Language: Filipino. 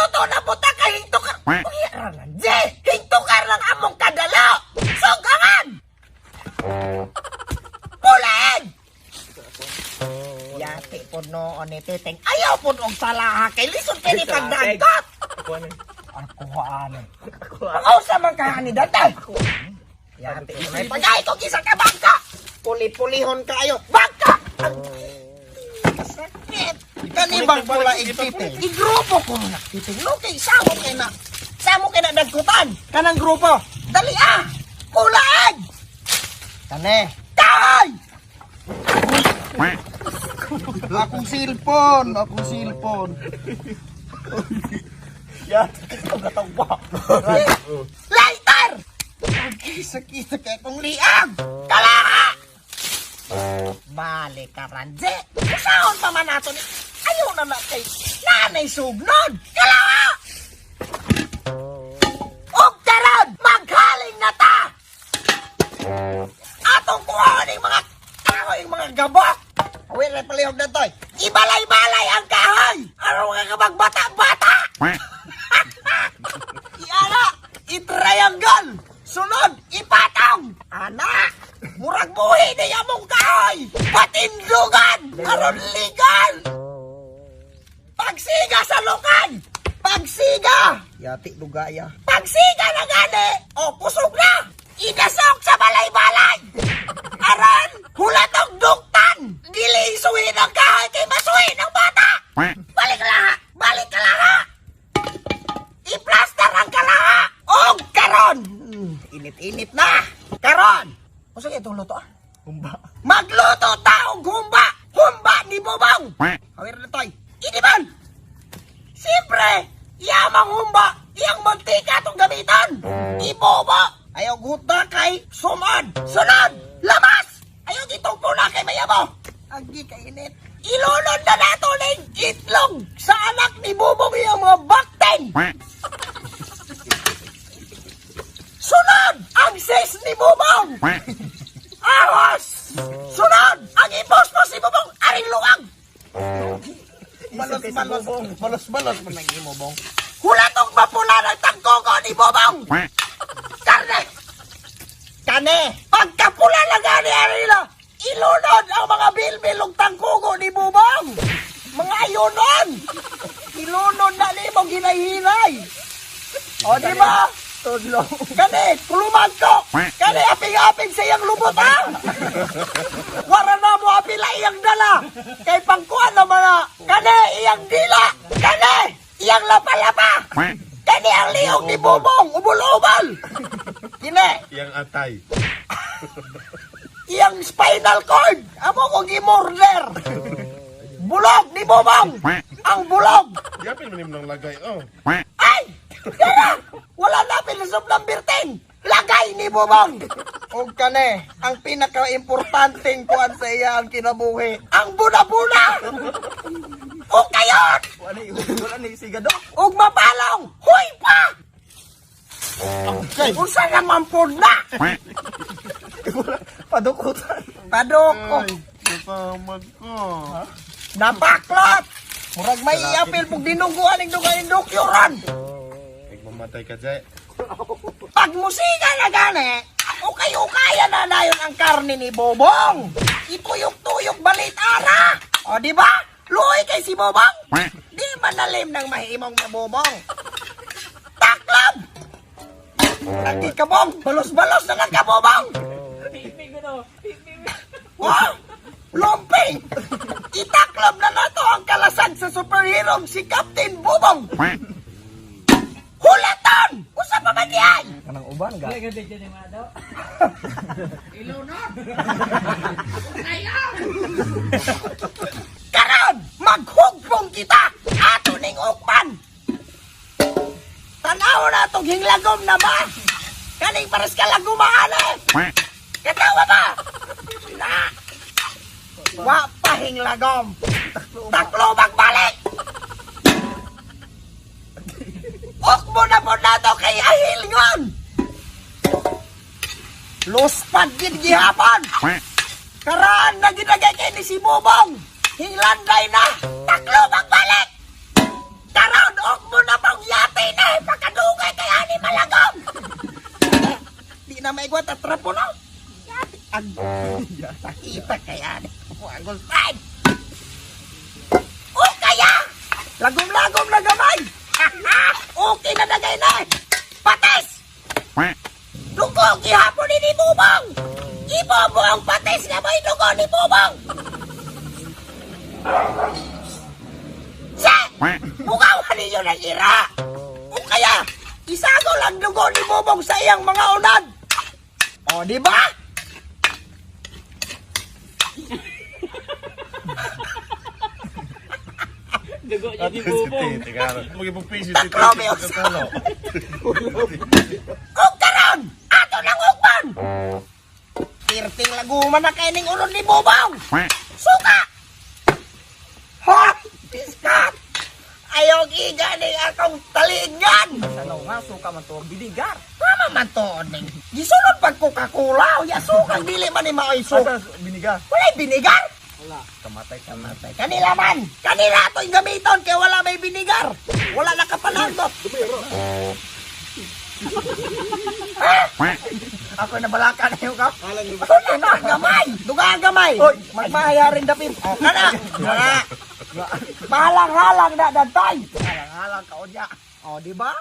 Magluto na buta ka hintukar. Uyaran, je! Hintukar ng among kadalo! Sugangan! Pulain! Yati po noon ni Titeng. Ayaw po nung salaha kay Lison kay ni pagdagot. Ako haano. Pag-ausa man ka ni Datay. Yati. May pagay kong isa ka bangka. Puli-pulihon kayo. Bangka! Sakit. Kanibang pula igtiting. Igrupo ko na titing. Lukay, samo kay na. Samo kay na dagkutan. Kanang grupo. Dali ah! Pulain! Kane. Tay! Akong silpon. Yan, ikaw gatang ba? Lighter! Sakit kaya kong liang! Kalaha! Balik ka, Ranze! Kusahon pa man nato ni... Ayaw na na kay nanay sugnon! Kalaha! Og karon, maghaling na ta! Atong kuhaan yung mga kahoy, yung mga gabok! Awin na palihog na to'y! Ibalay-balay ang kahoy! Araw nga ka magbata-bata! Iana! I-triangle! Sunod! Ipatong! Anak! Murag buhi na yung mong kahoy! Patindugan! Aron legal! Pagsiga sa lukan! Pagsiga! Yati lugaya. Pagsiga na gani! O kusog na! Inasok sa balay-balay! Aran! Hulatong duktan! Dili isuwi ng kahoy kay masuwi ng bata! Balik ka laha! Balik ka laha! I-plaster ang kalaha! Og karon! Init-init na! Karon! O sige, itong luto ah. Humba. Magluto taong humba! Humba ni Bobong! Hawir na to'y. Iniban! Siyempre, iyamang humba, iyang mantika itong gamitan! Ibobo! Ayaw guta kay sumad! Sunod! Labas! Ayaw itong pula kay mayabo! Agi kainit. Ilunod na nato ng itlog sa anak ni Bobong iyang mga bakten! Sunod! Ang sis ni Bobong! Awas! Sunod! Ang ipos mo si Bobong! Aring luwag! Balos-balos mo nang imobong. Hulatong mapula ng tangkogo ni Bobong! Karne! Kane! Pagkapula na gani arila! Ilunod ang mga bilbilong tangkogo ni Bobong! Mga ayunon! Ilunod na ni mong hinay-hinay! O diba? Tudlo. Kani! Kuluman ko! Kani! Aping-aping sa iyang lubot ha! Wara na mo apila iyang dala! Kay pangkuhan naman na! Kani! Iyang dila! Kani! Iyang lapa-lapa! Kani ang liyong ni Bobong! Ubol-ubol! Kini! Yang atay. Iyang spinal cord! Amo kong i-murder! Bulog ni Bobong! Ang bulog! Yapin mo ng lagay, oh. Ay! Kaya! Wala na pilisop ng birting! Lagay ni Bobong! O kane, ang pinaka-importanting kuhan sa iya ang kinabuhi. Ang buna-buna! O kayon! Wala ni sigado? O mapalong! Huy pa! Okay. Kung saan naman po na! Padukutan. Padukot. Kapamag ko. Nabaklot! Murag may iapil pag dinungguan ng dugayin dokyuran! Mamatay ka, Jay. Pag musika na gani, ukay-ukaya na na yun ang karne ni Bobong! Ituyok-tuyok balit ara! O di ba? Luoy kay si Bobong! Di manalim ng mahimong na Bobong! Taklab! Lagi ka bong! Balos-balos na lang ka Bobong! Wow! Lumping! Itaklob na nato ang kalasag sa superhero si Captain Bobong! Hulaton! Usa pa magyay! Kanang uban ga? Ilunod! Ayaw! Karon! Maghugpong kita! Ato ning ukpan! Tanaw na itong hinglagom na ba? Kaning pares ka lagumaan eh! Katawa ba? Na! Wa pa hinglagom! Taklo magbalik! Ukmo na po na to kay Ahilngon! Luspad gid gihapon! Karaan na ginagay kay ni si Bobong! Hinglanday na! Taklo magbalik! Karon ukmo na pong trapo na. Ang sakita kaya ni Agustin. O kaya, lagom-lagom na gamay. Okay na dagay na. Patis! Dugo, gihapon ni Bubong. Ibobo ang patis nga may dugo ni Bubong. Sa! Bukawan ninyo ng ira. O kaya, isago lang dugo ni Bubong sa iyang mga unad. O, di ba? Dugo niya di bubong. Mag-ipagpiso si Tatlo, Meos. Kung karon, ato ng ugman. Tirting laguman na kay ning ulod ni Bubong. Suka! Ha! Piskat! Ayaw giga ni akong taligan. Ano nga, suka man to ang binigar. Tama man to, ning. Gisunod pag Coca-Cola. Ya suka, dili man ni maoy suka. Asa binigar? Wala'y binigar. Kamatay. Kanila man. Kanila ito'y gamiton kaya wala may binigar. Wala nakapanandot. Ha? Ako na balaka na yung ka. Ako na gamay. Duga gamay. Oy, magmahayarin dapim. O, kana. Kana. Bahalang-halang na dantay. Halang-halang ka o niya. O, di ba?